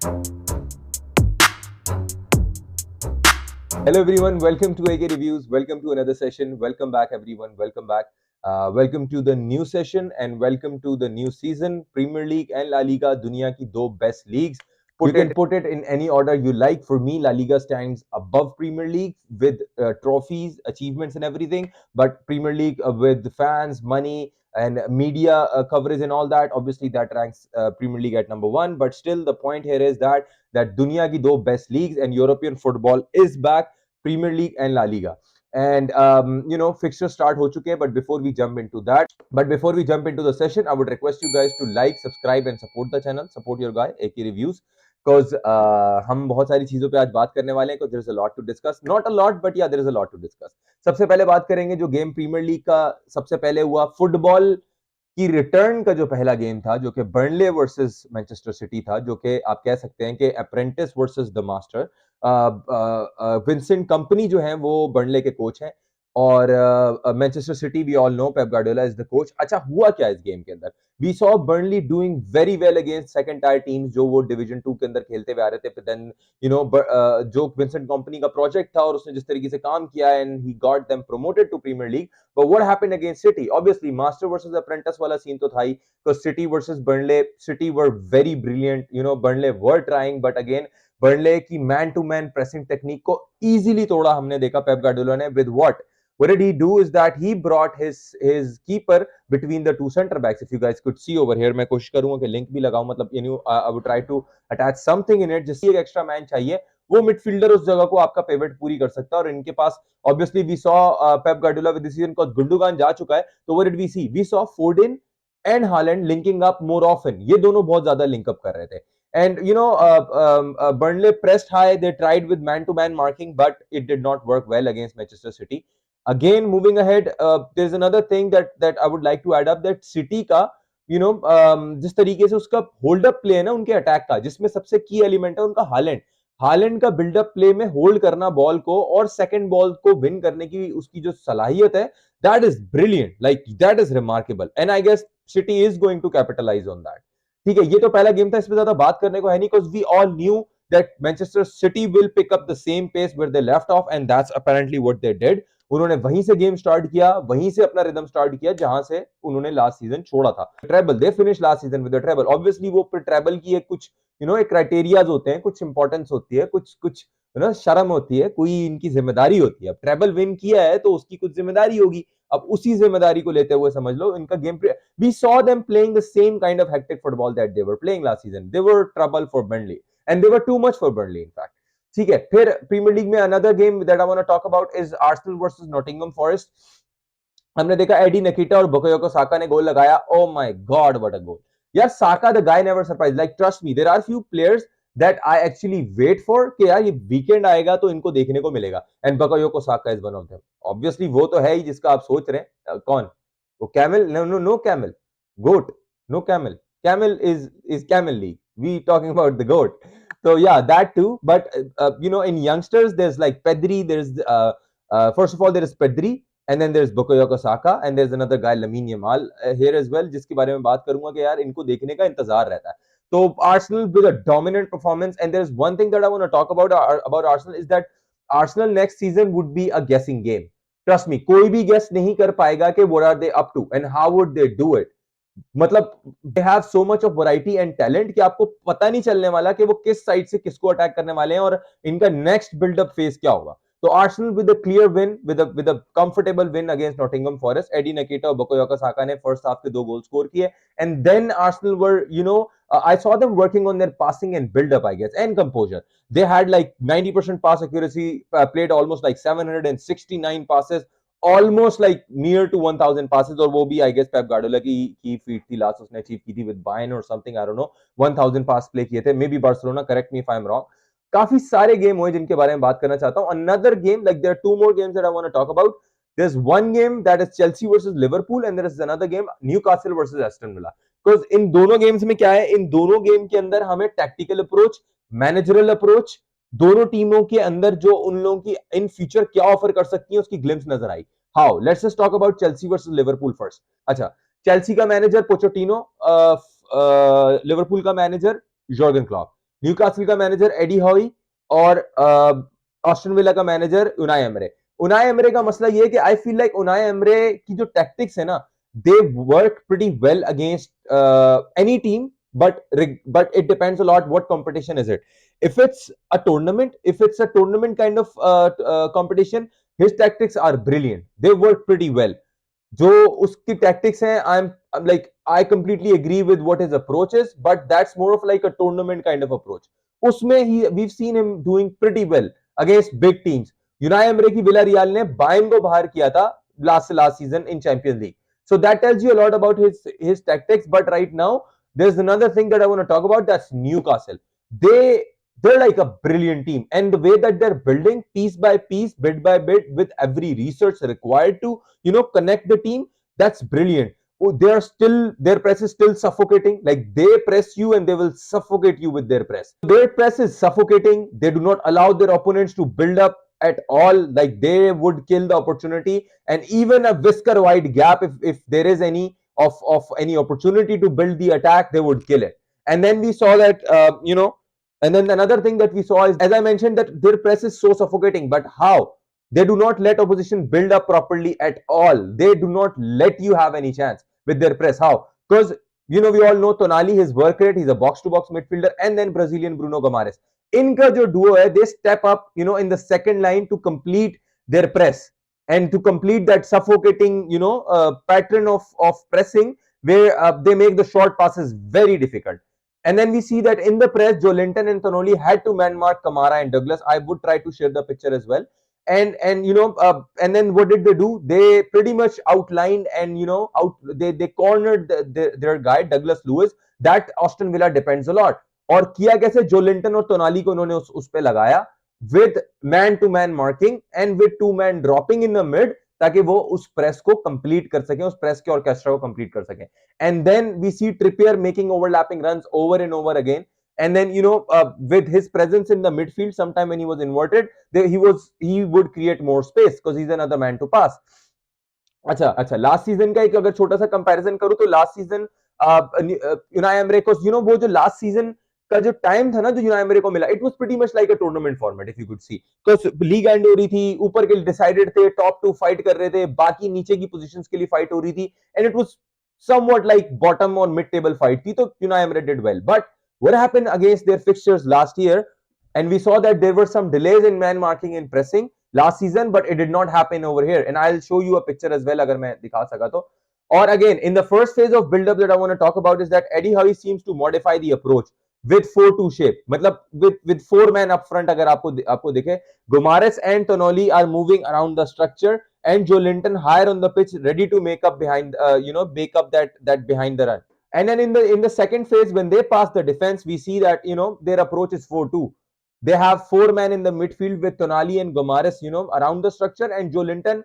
Hello everyone, welcome to AK Reviews. Welcome to another session. Welcome back everyone. Welcome back. Welcome to the new session and welcome to the new season. Premier League and La Liga, दुनिया की दो best leagues. You can put it in any order you like. For me, La Liga stands above Premier League with trophies, achievements, and everything. But Premier League with fans, money, and media coverage and all that, obviously that ranks Premier League at number one. But still, the point here is that दुनिया की दो best leagues and European football is back, Premier League and La Liga. And fixtures start ho chuke hain, but before we jump into the session, I would request you guys to like, subscribe and support the channel, support your guy AK Reviews, because हम बहुत सारी चीजों पे आज बात करने वाले हैं, because there is a lot to discuss, not a lot but yeah there is a lot to discuss. सबसे पहले बात करेंगे जो गेम प्रीमियर लीग का सबसे पहले हुआ, फुटबॉल की रिटर्न का जो पहला गेम था, जो कि बर्नले वर्सेस मैनचेस्टर सिटी था, जो कि आप कह सकते हैं कि apprentice versus the master. Vincent Kompany जो है वो बर्नले के कोच हैं और Manchester City we all know Pep Guardiola is the coach. अच्छा हुआ क्या इस गेम के अंदर? We saw Burnley doing very well against second tier teams जो वो डिवीजन 2 के अंदर खेलते हुए आ रहे थे. देन जो विंसेंट कंपनी का प्रोजेक्ट था और उसने जिस तरीके से काम किया and he got them promoted to Premier League. But what happened against City? Obviously, Master versus Apprentice वाला scene तो था ही, because City versus Burnley, City were very brilliant. Burnley were trying, but again, Burnley की man-to-man pressing technique को easily तोड़ा हमने देखा Pep Guardiola ने. With what? What did he do is that he brought his keeper between the two center backs. If you guys could see over here, मैं कोशिश करूंगा कि लिंक भी लगाऊं, मतलब I would try to attach something in it. जिससे एक extra man चाहिए, वो मिडफील्डर उस जगह को आपका पिवट पूरी कर सकता है. और इनके पास obviously we saw Pep Guardiola with this season को गुंडोगान जा चुका है, तो what did we see? We saw Foden and Haaland linking up more often. ये दोनों बहुत ज्यादा लिंक अप कर रहे थे. And Burnley pressed high. They tried with man-to-man marking, but it did not work well against Manchester City. Again, moving ahead, there's another thing that I would like to add up. That City का जिस तरीके से उसका hold up play है ना उनके attack का, जिसमें सबसे की एलिमेंट है उनका हालैंड का बिल्डअप प्ले में होल्ड करना बॉल को और सेकंड बॉल को विन करने की उसकी जो सलाहियत है, that is brilliant. Like that is remarkable and I guess City is going to capitalise on that. ठीक है, ये तो पहला गेम था, इसमें ज्यादा बात करने को है नहीं, because we all knew that Manchester City will pick up the same pace where they left off and that's apparently what they did. उन्होंने वहीं से गेम स्टार्ट किया, वहीं से अपना रिदम स्टार्ट किया जहां से उन्होंने लास्ट सीजन छोड़ा था. Treble, they finish last season with the treble. Obviously वो ट्रेबल की एक कुछ एक क्राइटेरियाज होते हैं, कुछ इंपॉर्टेंस होती है, कुछ शर्म होती है, कोई इनकी जिम्मेदारी होती है. अब ट्रेबल विन किया है तो उसकी कुछ जिम्मेदारी होगी. अब उसी जिम्मेदारी को लेते हुए समझ लो इनका game. We saw them playing the same kind of hectic football that they were playing last season. They were trouble for Burnley and they were too much for Burnley in fact. ठीक है, फिर premiere league में another game that I want to talk about is Arsenal versus Nottingham Forest. हमने देखा AD नकीटा और Bukayo Saka ने गोल लगाया. Oh my God, what a goal! यार साका, the guy never surprised. Like trust me, there are few players that I actually wait for कि यार ये weekend आएगा तो इनको देखने को मिलेगा. And Bukayo Saka is one of them. Obviously वो तो है ही जिसका आप सोच रहे हैं. कौन? वो camel? No camel. Goat. No camel. Camel is camel league. We talking about the goat. So yeah, that too. But in youngsters, there's like Pedri. There's first of all there is Pedri. And then there's Bukayo Saka and there's another guy Lamine Yamal here as well, जिसके बारे में बात करूंगा कि यार इनको देखने का इंतजार रहता है. तो Arsenal with a dominant performance, and there's one thing that I want to talk about Arsenal is that Arsenal next season would be a guessing game. Trust me, कोई भी guess नहीं कर पाएगा कि what are they up to and how would they do it. मतलब they have so much of variety and talent कि आपको पता नहीं चलने वाला कि वो किस साइड से किसको अटैक करने वाले हैं और इनका नेक्स्ट बिल्डअप फेज क्या होगा. So Arsenal with a clear win, with a comfortable win against Nottingham Forest. Eddie Nketiah और Bukayo Saka ने first half के 2 goal score किए, and then Arsenal were, I saw them working on their passing and build up, I guess, and composure. They had like 90% pass accuracy, played almost like 769 passes, almost like near to 1000 passes, और वो भी I guess Pep Guardiola की feat थी last उसने achieve की थी with Bayern or something, I don't know. 1000 pass play किए थे, maybe Barcelona, correct me if I'm wrong. काफी सारे गेम हुए जिनके बारे में बात करना चाहता हूं. Another game, like there are 2 more games that I want to talk about. There's one game that is Chelsea versus Liverpool and there is another game Newcastle versus Aston Villa. Because इन दोनों games में क्या है, इन दोनों game के अंदर हमें tactical approach, managerial approach, दोनों टीमों के अंदर जो उन लोगों की इन फ्यूचर क्या ऑफर कर सकती है उसकी ग्लिम्स नजर आई. How? Let's just talk about Chelsea versus Liverpool first. अच्छा, चेल्सी का मैनेजर पोचेटिनो, लिवरपूल का मैनेजर जॉर्गन क्लॉप. न्यूकासल का मैनेजर एडी हॉई और ऑस्टन विला का manager Unai Emery. Unai Emery का मसला ये है कि I feel like Unai Emery की जो टैक्टिक्स है ना, they work pretty well against any team, but it depends a lot what competition is it. If it's a tournament, if it's a tournament kind of competition, his tactics are brilliant, they work pretty well. जो उसकी tactics हैं, I'm like I completely agree with what his approach is, but that's more of like a tournament kind of approach. उसमें we've seen him doing pretty well against big teams. Unai Emre की villa real ने Bayern को बाहर किया था last season in Champions League. So that tells you a lot about his tactics. But right now, there's another thing that I want to talk about. That's Newcastle. They're like a brilliant team, and the way that they're building piece by piece, bit by bit, with every research required to connect the team. That's brilliant. Oh, their press is still suffocating. Like they press you and they will suffocate you with their press. Their press is suffocating. They do not allow their opponents to build up at all. Like they would kill the opportunity, and even a whisker wide gap, if there is any of any opportunity to build the attack, they would kill it. And then we saw that and then another thing that we saw is, as I mentioned, that their press is so suffocating. But how? They do not let opposition build up properly at all. They do not let you have any chance with their press. How? Because we all know Tonali, his work rate, he's a box to box midfielder, and then Brazilian Bruno Gomares. इनका जो duo है, they step up in the second line to complete their press and to complete that suffocating pattern of pressing, where they make the short passes very difficult. And then we see that in the press, Joe Linton and Tonoli had to man mark Kamara and Douglas. I would try to share the picture as well. And and then what did they do? They pretty much outlined and they cornered their guy Douglas Lewis. That Aston Villa depends a lot. और किया कैसे? जो Linton और टोनाली को उन्होंने उस पे लगाया with man to man marking and with two man dropping in the mid, ताकि वो उस प्रेस को कंप्लीट कर सकें, उस प्रेस के ऑर्केस्ट्रा को कंप्लीट कर सकें. And then we see Trippier making overlapping runs over and over again. And then with his presence in the midfield, sometime when he was inverted, he would create more space because he's another man to pass. अच्छा last season का एक अगर छोटा सा comparison करूं तो last season Unai Emre को वो जो लास्ट सीजन का जो टाइम था ना, जो यूनाई एमरे को मिला, it was pretty much like a tournament format, if you could see, because league and हो रही थी, ऊपर के डिसाइडेड थे, टॉप 2 फाइट कर रहे थे, बाकी नीचे की पोजीशंस के लिए फाइट हो रही थी, and it was somewhat like bottom or mid table fight थी, तो Unai Emre did well. But what happened against their fixtures last year, and we saw that there were some delays in man marking and pressing last season, but it did not happen over here, and I'll show you a picture as well agar main dikha saka to. Or again, in the first phase of build up that I want to talk about is that Eddie Howe seems to modify the approach with 4-2 shape, matlab with 4 men up front. Agar aapko dekhe, Gomares and Tonoli are moving around the structure, and Joe Linton higher on the pitch, ready to make up behind make up that behind the run. And then in the second phase, when they pass the defense, we see that their approach is 4-2. They have 4 men in the midfield with Tonali and Gomares around the structure, and Joe Linton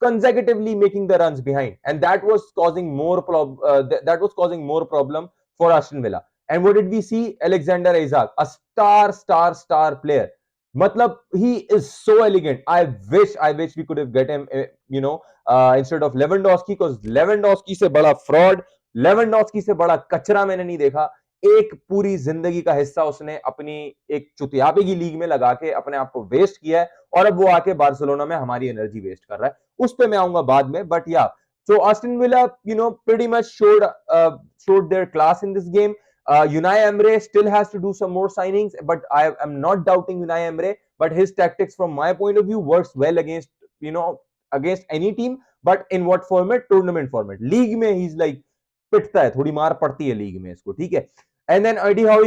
consecutively making the runs behind, and that was causing more problem for Aston Villa. And what did we see? Alexander Isak, a star player. Matlab, he is so elegant. I wish we could have get him instead of Lewandowski, because Lewandowski से बड़ा fraud, Lewandowski से बड़ा कचरा मैंने नहीं देखा. एक पूरी जिंदगी का हिस्सा उसने अपनी एक चुतियापे की लीग में लगा के अपने आप को वेस्ट किया है, और अब वो आके बार्सिलोना में हमारी एनर्जी वेस्ट कर रहा है. उस पे मैं आऊंगा बाद में. बट या, so Aston Villa pretty much showed their class in this game. Unai Emery still has to do some more signings, but I am not doubting Unai Emery, but his tactics from my point of view works well against against any team. But in what format? Tournament format. League में he's like पिटता है, थोड़ी मार पड़ती है league में इसको, ठीक है. And then Eddie Howe,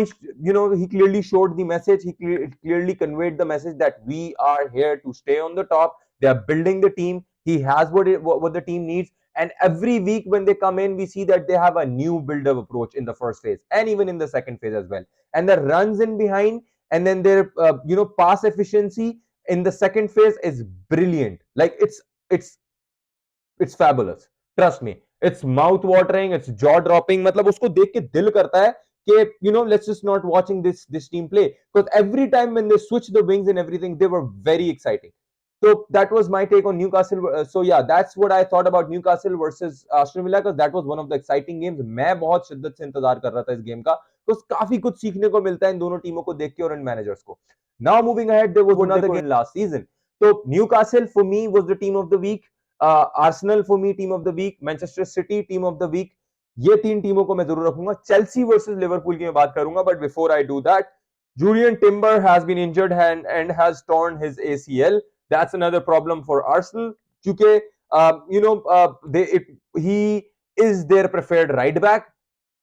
he clearly showed the message. He clearly conveyed the message that we are here to stay on the top. They are building the team. He has what the team needs. And every week when they come in, we see that they have a new build-up approach in the first phase and even in the second phase as well. And the runs in behind, and then their pass efficiency in the second phase is brilliant. Like it's fabulous. Trust me. It's mouth watering, it's jaw dropping. मतलब उसको देख के दिल करता है कि let's just not watching this team play, because every time when they switch the wings and everything, they were very exciting. So that was my take on Newcastle. So yeah, that's what I thought about Newcastle versus Aston Villa, because that was one of the exciting games. मैं बहुत शिद्दत से इंतजार कर रहा था इस game का, तो काफी कुछ सीखने को मिलता है इन दोनों टीमों को देख के और इन मैनेजर्स को. Now moving ahead, there was another game last season. So Newcastle for me was the team of the week. Arsenal for me team of the week. Manchester City team of the week. ये तीन टीमों को मैं जरूर रखूंगा. Chelsea versus Liverpool की मैं बात करूंगा, but before I do that, Julian Timber has been injured and has torn his ACL. That's another problem for Arsenal. Because he is their preferred right back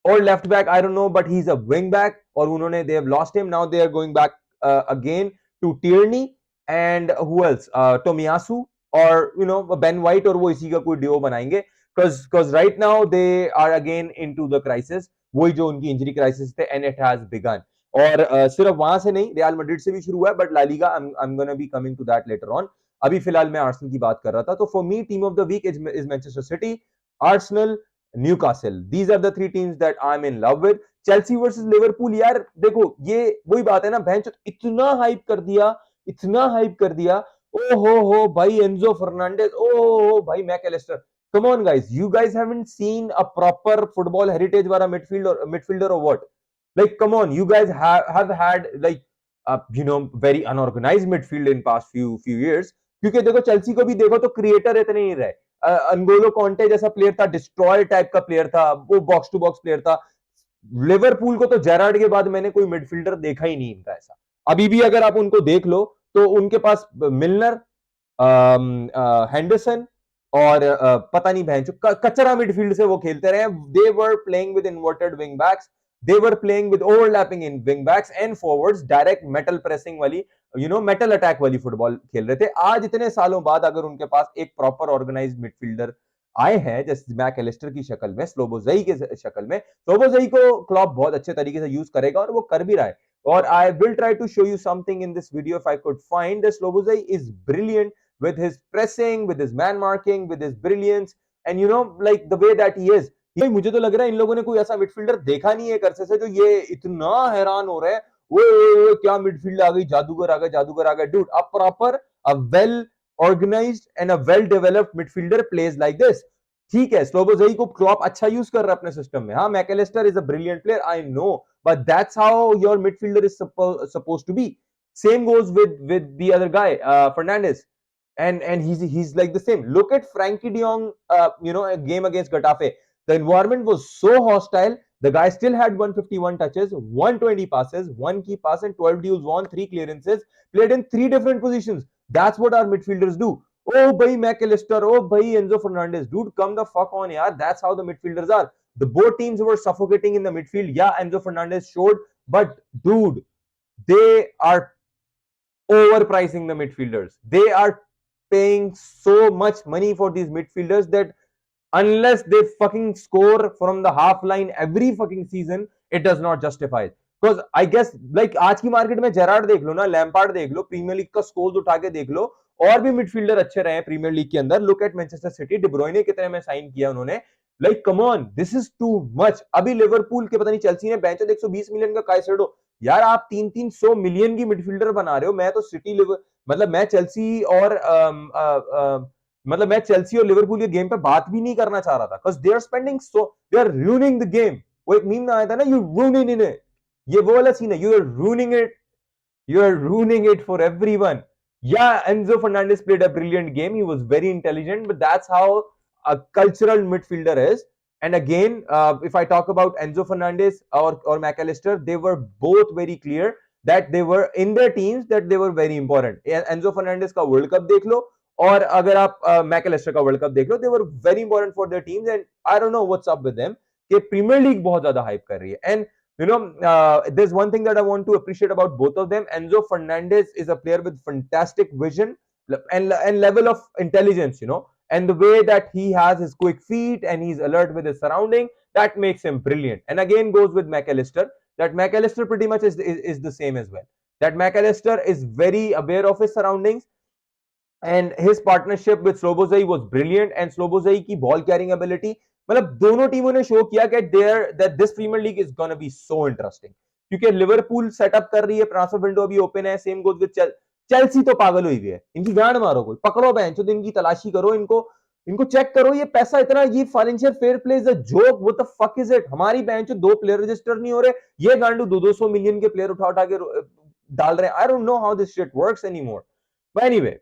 or left back, I don't know, but he's a wing back. Or they have lost him. Now they are going back again to Tierney and who else? Tomiyasu or Ben White, or वो इसी का कोई duo बनाएंगे. Because right now they are again into the crisis. वही जो उनकी injury crisis थे, and it has begun. और सिर्फ वहां से नहीं, रियल मैड्रिड से भी शुरू हुआ है, but La Liga I am gonna be coming to that later on. अभी फिलहाल मैं आर्सेनल की बात कर रहा था. तो for me team of the week is Manchester City, Arsenal, Newcastle. These are the three teams that I am in love with. Chelsea versus Liverpool, यार देखो ये वही बात है ना, भैंस इतना हाइप कर दिया, इतना हाइप कर दिया. ओ हो भाई, एंजो फर्नांडेज, ओ भाई Mac Allister. Come on guys, you guys haven't seen a proper football heritage वाला midfielder or what? Like, come on, you guys have had like very unorganized midfield in past few years. क्योंकि देखो Chelsea को भी देखो तो creator इतने नहीं रहे. अनगोलो कॉन्टे जैसा प्लेयर था, डिस्ट्रॉयर टाइप का प्लेयर था, वो बॉक्स टू बॉक्स प्लेयर था. लिवरपूल को तो जेरार्ड के बाद मैंने कोई मिडफील्डर देखा ही नहीं इनका ऐसा. अभी भी अगर आप उनको देख लो तो उनके पास मिलनर, हेंडरसन और पता नहीं बहन कचरा मिडफील्ड से वो खेलते रहे. They were playing with inverted wing backs, they were playing with overlapping in wing backs and forwards, direct metal pressing वाली metal attack वाली फुटबॉल खेल रहे थे. आज इतने सालों बाद अगर उनके पास एक प्रॉपर ऑर्गेनाइज्ड मिडफील्डर आए हैं, जैसे मैकएलिस्टर की शक्ल में, स्लोबोज़ई की शक्ल में, स्लोबोज़ई को क्लॉप बहुत अच्छे तरीके से यूज करेगा और वो कर भी रहा है. और I will try to show you something in this video if I could find. That Szoboszlai is brilliant with his pressing, with his man marking, with his brilliance, and like the way that he is. मुझे तो लग रहा है इन लोगों ने कोई ऐसा midfielder देखा नहीं है करसे से, जो ये इतना हैरान हो रहा है, वो क्या मिडफील्ड आ गई, जादूगर आ गया, जादूगर आ गया. Dude, a proper, a well organised and a well developed midfielder plays like this. ठीक है, स्लोबोज़ई को क्लॉप अच्छा यूज कर रहा है अपने सिस्टम में. हाँ, Mac Allister is a brilliant player, I know, but that's how your midfielder is supposed to be. Same goes with the other guy, Fernandes. And he's like the same. Look at Frankie de Jong, a game against Getafe. The environment was so hostile. The guy still had 151 touches, 120 passes, 1 key pass, and 12 duels won, 3 clearances, played in 3 different positions. That's what our midfielders do. Oh, bhai McAllister, oh, bhai Enzo Fernandez. Dude, come the fuck on, yaar. That's how the midfielders are. The both teams were suffocating in the midfield. Yeah, Enzo Fernandez showed, but dude, they are overpricing the midfielders. They are paying so much money for these midfielders that unless they fucking score from the half line every fucking season, it does not justify it. Because I guess like आज की market में Gerrard देख लो ना, Lampard देख लो, premiere league का score उठा के देख लो, और भी मिडफील्डर अच्छे रहे हैं प्रीमियर लीग के अंदर. Look at Manchester city, D ब्रुयने कितने में साइन किया उन्होंने. Like come on, this is too much. अभी लिवरपूल के पता नहीं चेल्सी ने बेंच 120 मिलियन का काइसेडो. यार आप 300 मिलियन की मिडफील्डर बना रहे हो. मैं तो सिटी मतलब मैं चेल्सी और लिवरपूल के गेम पे बात भी नहीं करना चाह रहा था, because they are spending so, they are ruining the game. वो एक मीम आया था ना, you ruining it. ये वो वाला सीन है, you are ruining it. You are ruining it for everyone. Yeah, Enzo Fernandez played a brilliant game. He was very intelligent, but that's how a cultural midfielder is. And again, if I talk about Enzo Fernandez or McAllister, they were both very clear that they were in their teams, that they were very important. Enzo Fernandez का World Cup देख लो, और अगर आप McAllister का World Cup देख लो, they were very important for their teams. And I don't know what's up with them कि Premier League बहुत ज़्यादा hype कर रही है. And there's one thing that I want to appreciate about both of them. Enzo Fernandez is a player with fantastic vision and level of intelligence, and the way that he has his quick feet and he's alert with his surrounding, that makes him brilliant. And again goes with McAllister, that McAllister pretty much is the same as well. That McAllister is very aware of his surroundings, and his partnership with Slobozai was brilliant. And Slobozai की ball carrying ability, मतलब दोनों टीमों ने show किया कि that this Premier League is gonna be so interesting. क्योंकि Liverpool setup कर रही है, ट्रांसफर विंडो अभी ओपन है. सेम गोज विद चेल्सी तो पागल हुई है, इनकी गांड मारो, कोई पकड़ो बेंच, तो इनकी तलाशी करो, इनको इनको चेक करो, ये पैसा इतना, ये financial fair play is a joke, what the fuck is it? हमारी बेंच 2 प्लेयर रजिस्टर नहीं हो रहे, ये गांडू 200 मिलियन के प्लेयर उठा उठा के डाल रहे हैं। I don't know how this shit works anymore, but anyway